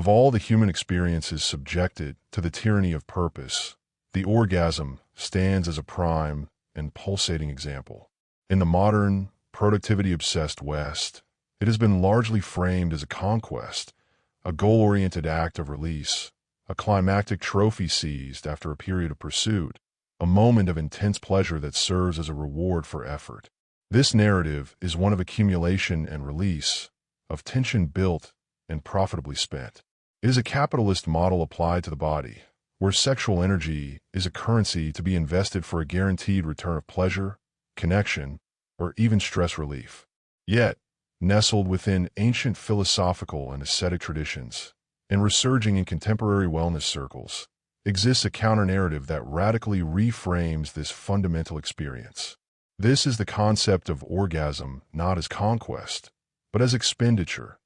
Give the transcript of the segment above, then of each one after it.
Of all the human experiences subjected to the tyranny of purpose, the orgasm stands as a prime and pulsating example. In the modern, productivity-obsessed West, it has been largely framed as a conquest, a goal-oriented act of release, a climactic trophy seized after a period of pursuit, a moment of intense pleasure that serves as a reward for effort. This narrative is one of accumulation and release, of tension built and profitably spent. It is a capitalist model applied to the body, where sexual energy is a currency to be invested for a guaranteed return of pleasure, connection, or even stress relief. Yet, nestled within ancient philosophical and ascetic traditions, and resurging in contemporary wellness circles, exists a counter-narrative that radically reframes this fundamental experience. This is the concept of orgasm not as conquest, but as expenditure,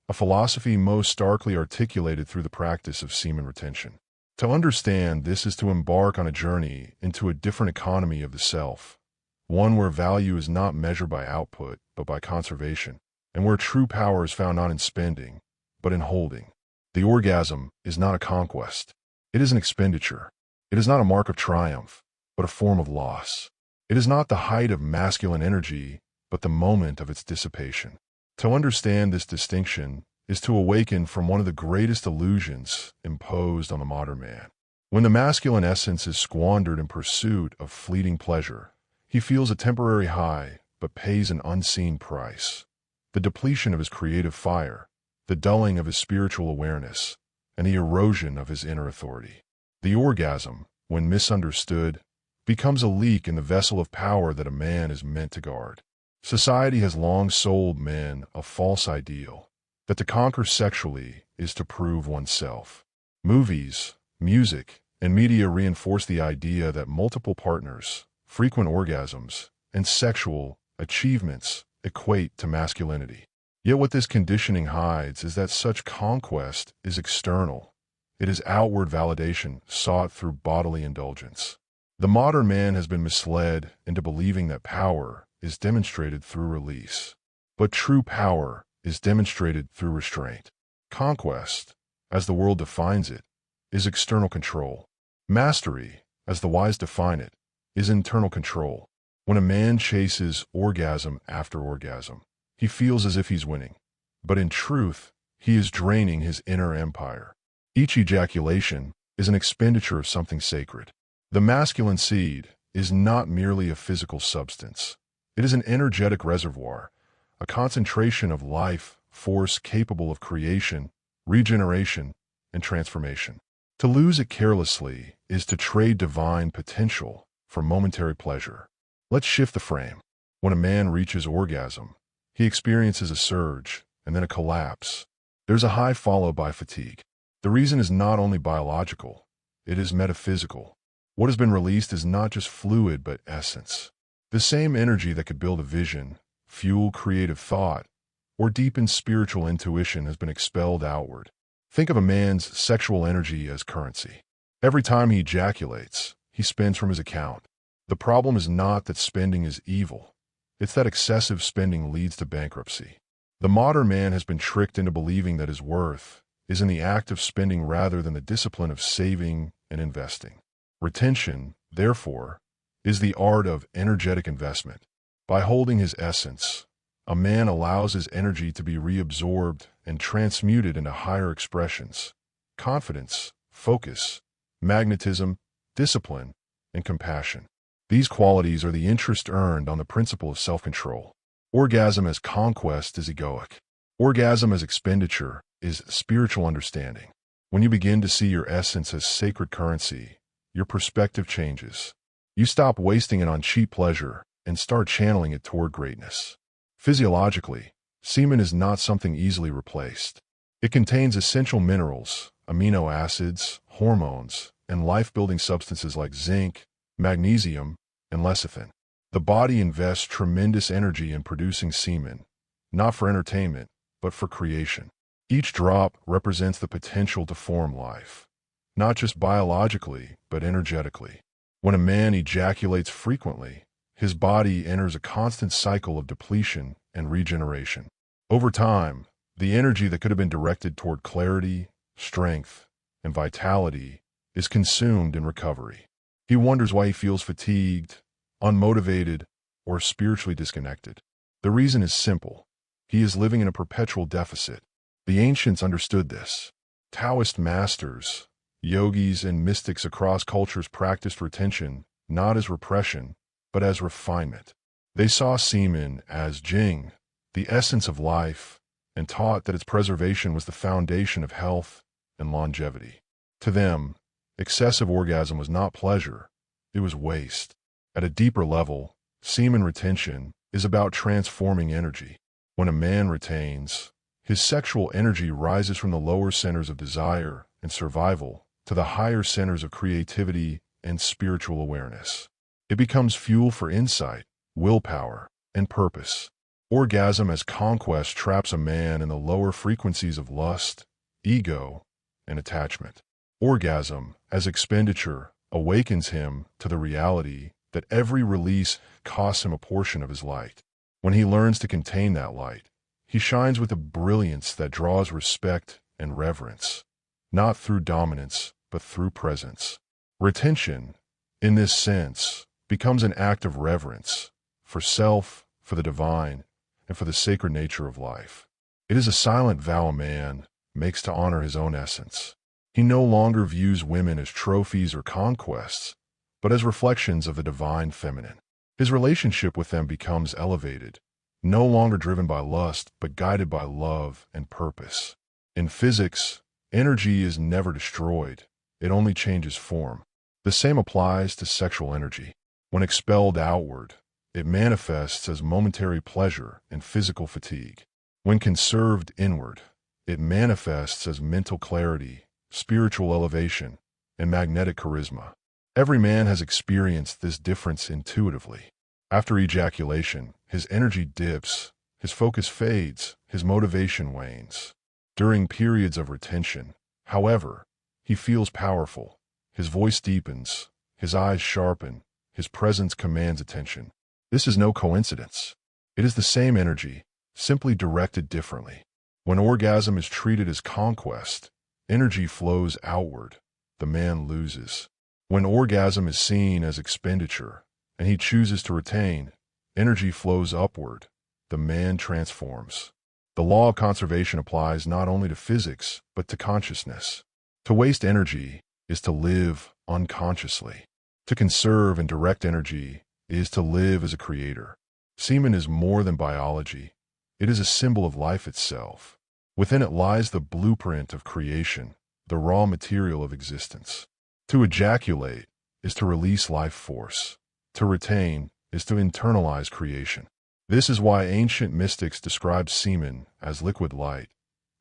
a philosophy most starkly articulated through the practice of semen retention. To understand this is to embark on a journey into a different economy of the self, one where value is not measured by output, but by conservation, and where true power is found not in spending, but in holding. The orgasm is not a conquest. It is an expenditure. It is not a mark of triumph, but a form of loss. It is not the height of masculine energy, but the moment of its dissipation. To understand this distinction is to awaken from one of the greatest illusions imposed on the modern man. When the masculine essence is squandered in pursuit of fleeting pleasure, he feels a temporary high, but pays an unseen price. The depletion of his creative fire, the dulling of his spiritual awareness, and the erosion of his inner authority. The orgasm, when misunderstood, becomes a leak in the vessel of power that a man is meant to guard. Society has long sold men a false ideal, that to conquer sexually is to prove oneself. Movies, music, and media reinforce the idea that multiple partners, frequent orgasms, and sexual achievements equate to masculinity. Yet what this conditioning hides is that such conquest is external. It is outward validation sought through bodily indulgence. The modern man has been misled into believing that power is demonstrated through release. But true power is demonstrated through restraint. Conquest, as the world defines it, is external control. Mastery, as the wise define it, is internal control. When a man chases orgasm after orgasm, he feels as if he's winning. But in truth, he is draining his inner empire. Each ejaculation is an expenditure of something sacred. The masculine seed is not merely a physical substance. It is an energetic reservoir, a concentration of life force capable of creation, regeneration, and transformation. To lose it carelessly is to trade divine potential for momentary pleasure. Let's shift the frame. When a man reaches orgasm, he experiences a surge and then a collapse. There's a high followed by fatigue. The reason is not only biological, it is metaphysical. What has been released is not just fluid but essence. The same energy that could build a vision, fuel creative thought, or deepen spiritual intuition has been expelled outward. Think of a man's sexual energy as currency. Every time he ejaculates, he spends from his account. The problem is not that spending is evil. It's that excessive spending leads to bankruptcy. The modern man has been tricked into believing that his worth is in the act of spending rather than the discipline of saving and investing. Retention, therefore, is the art of energetic investment. By holding his essence, a man allows his energy to be reabsorbed and transmuted into higher expressions: confidence, focus, magnetism, discipline, and compassion. These qualities are the interest earned on the principle of self-control. Orgasm as conquest is egoic. Orgasm as expenditure is spiritual understanding. When you begin to see your essence as sacred currency, your perspective changes. You stop wasting it on cheap pleasure and start channeling it toward greatness. Physiologically, semen is not something easily replaced. It contains essential minerals, amino acids, hormones, and life-building substances like zinc, magnesium, and lecithin. The body invests tremendous energy in producing semen, not for entertainment, but for creation. Each drop represents the potential to form life, not just biologically, but energetically. When a man ejaculates frequently, his body enters a constant cycle of depletion and regeneration. Over time, the energy that could have been directed toward clarity, strength, and vitality is consumed in recovery. He wonders why he feels fatigued, unmotivated, or spiritually disconnected. The reason is simple. He is living in a perpetual deficit. The ancients understood this. Taoist masters, yogis, and mystics across cultures practiced retention not as repression, but as refinement. They saw semen as jing, the essence of life, and taught that its preservation was the foundation of health and longevity. To them, excessive orgasm was not pleasure, it was waste. At a deeper level, semen retention is about transforming energy. When a man retains, his sexual energy rises from the lower centers of desire and survival to the higher centers of creativity and spiritual awareness. It becomes fuel for insight, willpower, and purpose. Orgasm as conquest traps a man in the lower frequencies of lust, ego, and attachment. Orgasm as expenditure awakens him to the reality that every release costs him a portion of his light. When he learns to contain that light, he shines with a brilliance that draws respect and reverence, not through dominance, but through presence. Retention, in this sense, becomes an act of reverence for self, for the divine, and for the sacred nature of life. It is a silent vow a man makes to honor his own essence. He no longer views women as trophies or conquests, but as reflections of the divine feminine. His relationship with them becomes elevated, no longer driven by lust, but guided by love and purpose. In physics, energy is never destroyed, it only changes form. The same applies to sexual energy. When expelled outward, it manifests as momentary pleasure and physical fatigue. When conserved inward, it manifests as mental clarity, spiritual elevation, and magnetic charisma. Every man has experienced this difference intuitively. After ejaculation, his energy dips, his focus fades, his motivation wanes. During periods of retention, however, he feels powerful. His voice deepens, his eyes sharpen, his presence commands attention. This is no coincidence. It is the same energy, simply directed differently. When orgasm is treated as conquest, energy flows outward, the man loses. When orgasm is seen as expenditure, and he chooses to retain, energy flows upward, the man transforms. The law of conservation applies not only to physics, but to consciousness. To waste energy is to live unconsciously. To conserve and direct energy is to live as a creator. Semen is more than biology. It is a symbol of life itself. Within it lies the blueprint of creation, the raw material of existence. To ejaculate is to release life force. To retain is to internalize creation. This is why ancient mystics described semen as liquid light,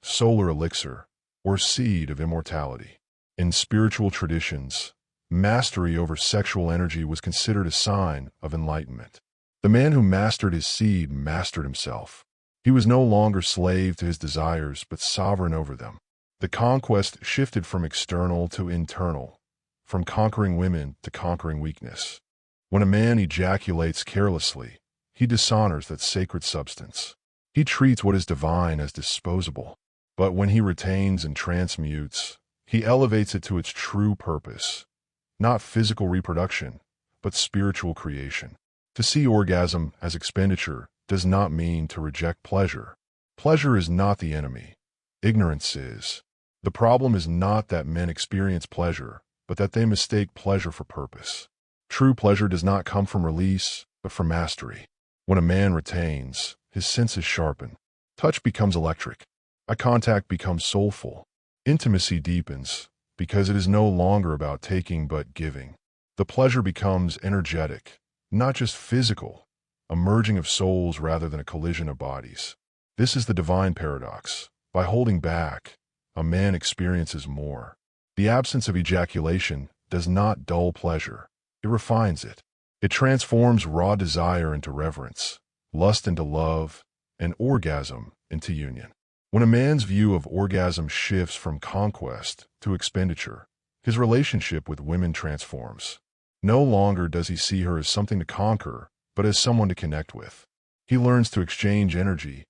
solar elixir, or seed of immortality. In spiritual traditions, mastery over sexual energy was considered a sign of enlightenment. The man who mastered his seed mastered himself. He was no longer slave to his desires, but sovereign over them. The conquest shifted from external to internal, from conquering women to conquering weakness. When a man ejaculates carelessly, he dishonors that sacred substance. He treats what is divine as disposable. But when he retains and transmutes, he elevates it to its true purpose, not physical reproduction, but spiritual creation. To see orgasm as expenditure does not mean to reject pleasure. Pleasure is not the enemy. Ignorance is. The problem is not that men experience pleasure, but that they mistake pleasure for purpose. True pleasure does not come from release, but from mastery. When a man retains, his senses sharpen. Touch becomes electric. Eye contact becomes soulful. Intimacy deepens, because it is no longer about taking but giving. The pleasure becomes energetic, not just physical, a merging of souls rather than a collision of bodies. This is the divine paradox. By holding back, a man experiences more. The absence of ejaculation does not dull pleasure. It refines it. It transforms raw desire into reverence, lust into love, and orgasm into union. When a man's view of orgasm shifts from conquest to expenditure, his relationship with women transforms. No longer does he see her as something to conquer, but as someone to connect with. He learns to exchange energy,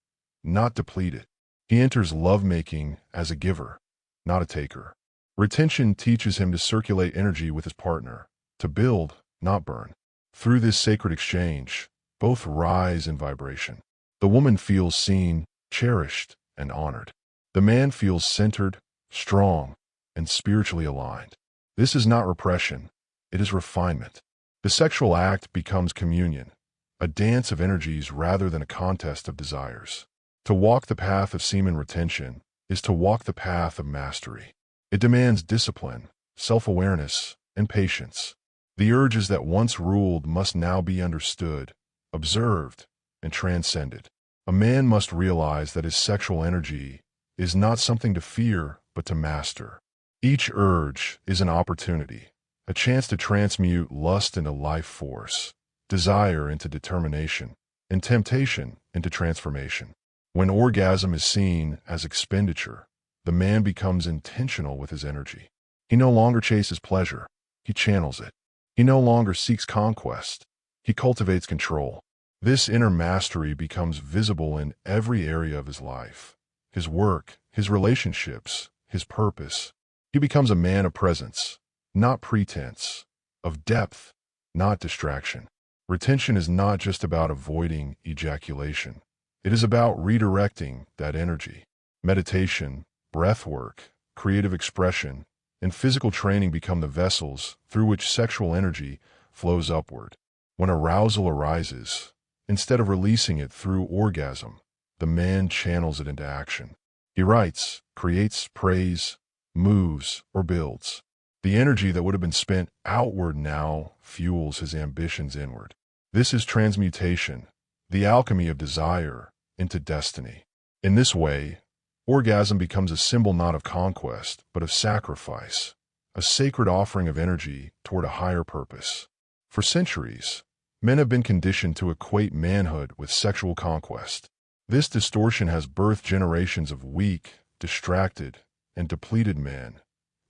not deplete it. He enters lovemaking as a giver. not a taker. Retention teaches him to circulate energy with his partner, to build, not burn. Through this sacred exchange, both rise in vibration. The woman feels seen, cherished, and honored. The man feels centered, strong, and spiritually aligned. This is not repression, it is refinement. The sexual act becomes communion, a dance of energies rather than a contest of desires. To walk the path of semen retention is to walk the path of mastery. It demands discipline, self-awareness, and patience. The urges that once ruled must now be understood, observed, and transcended. A man must realize that his sexual energy is not something to fear, but to master. Each urge is an opportunity, a chance to transmute lust into life force, desire into determination, and temptation into transformation. When orgasm is seen as expenditure, the man becomes intentional with his energy. He no longer chases pleasure, he channels it. He no longer seeks conquest, he cultivates control. This inner mastery becomes visible in every area of his life, his work, his relationships, his purpose. He becomes a man of presence, not pretense, of depth, not distraction. Retention is not just about avoiding ejaculation. It is about redirecting that energy. Meditation, breath work, creative expression, and physical training become the vessels through which sexual energy flows upward. When arousal arises, instead of releasing it through orgasm, the man channels it into action. He writes, creates, prays, moves, or builds. The energy that would have been spent outward now fuels his ambitions inward. This is transmutation, the alchemy of desire into destiny. In this way, orgasm becomes a symbol not of conquest, but of sacrifice, a sacred offering of energy toward a higher purpose. For centuries, men have been conditioned to equate manhood with sexual conquest. This distortion has birthed generations of weak, distracted, and depleted men,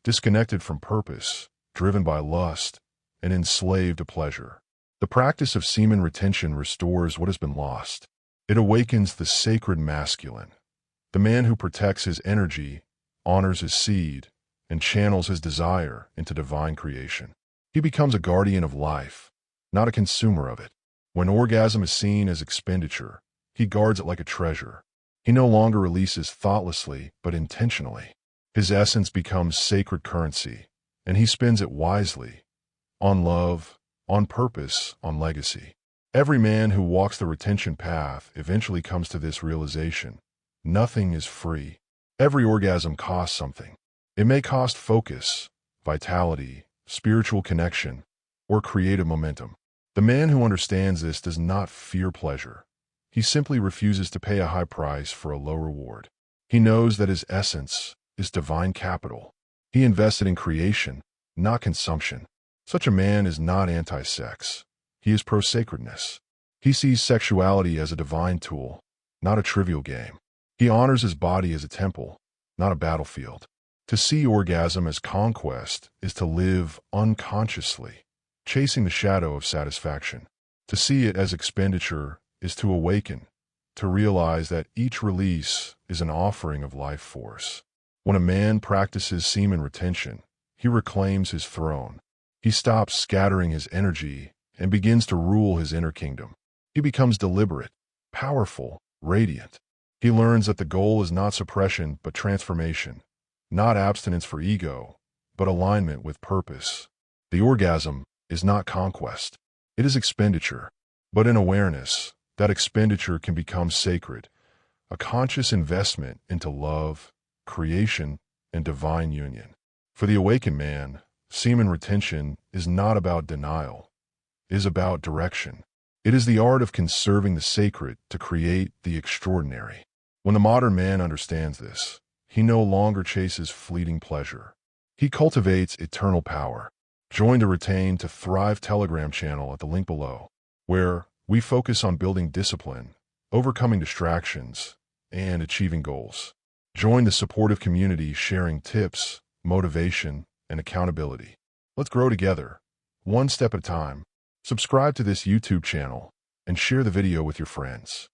disconnected from purpose, driven by lust, and enslaved to pleasure. The practice of semen retention restores what has been lost. It awakens the sacred masculine, the man who protects his energy, honors his seed, and channels his desire into divine creation. He becomes a guardian of life, not a consumer of it. When orgasm is seen as expenditure, he guards it like a treasure. He no longer releases thoughtlessly, but intentionally. His essence becomes sacred currency, and he spends it wisely, on love, on purpose, on legacy. Every man who walks the retention path eventually comes to this realization. Nothing is free. Every orgasm costs something. It may cost focus, vitality, spiritual connection, or creative momentum. The man who understands this does not fear pleasure. He simply refuses to pay a high price for a low reward. He knows that his essence is divine capital. He invested in creation, not consumption. Such a man is not anti-sex. He is pro-sacredness. He sees sexuality as a divine tool, not a trivial game. He honors his body as a temple, not a battlefield. To see orgasm as conquest is to live unconsciously, chasing the shadow of satisfaction. To see it as expenditure is to awaken, to realize that each release is an offering of life force. When a man practices semen retention, he reclaims his throne. He stops scattering his energy and begins to rule his inner kingdom. He becomes deliberate, powerful, radiant. He learns that the goal is not suppression but transformation, not abstinence for ego, but alignment with purpose. The orgasm is not conquest. It is expenditure, but in awareness, that expenditure can become sacred, a conscious investment into love, creation, and divine union. For the awakened man, semen retention is not about denial. It is about direction. It is the art of conserving the sacred to create the extraordinary. When the modern man understands this, he no longer chases fleeting pleasure. He cultivates eternal power. Join the Retain to Thrive Telegram channel at the link below, where we focus on building discipline, overcoming distractions, and achieving goals. Join the supportive community sharing tips, motivation, and accountability. Let's grow together, one step at a time. Subscribe to this YouTube channel and share the video with your friends.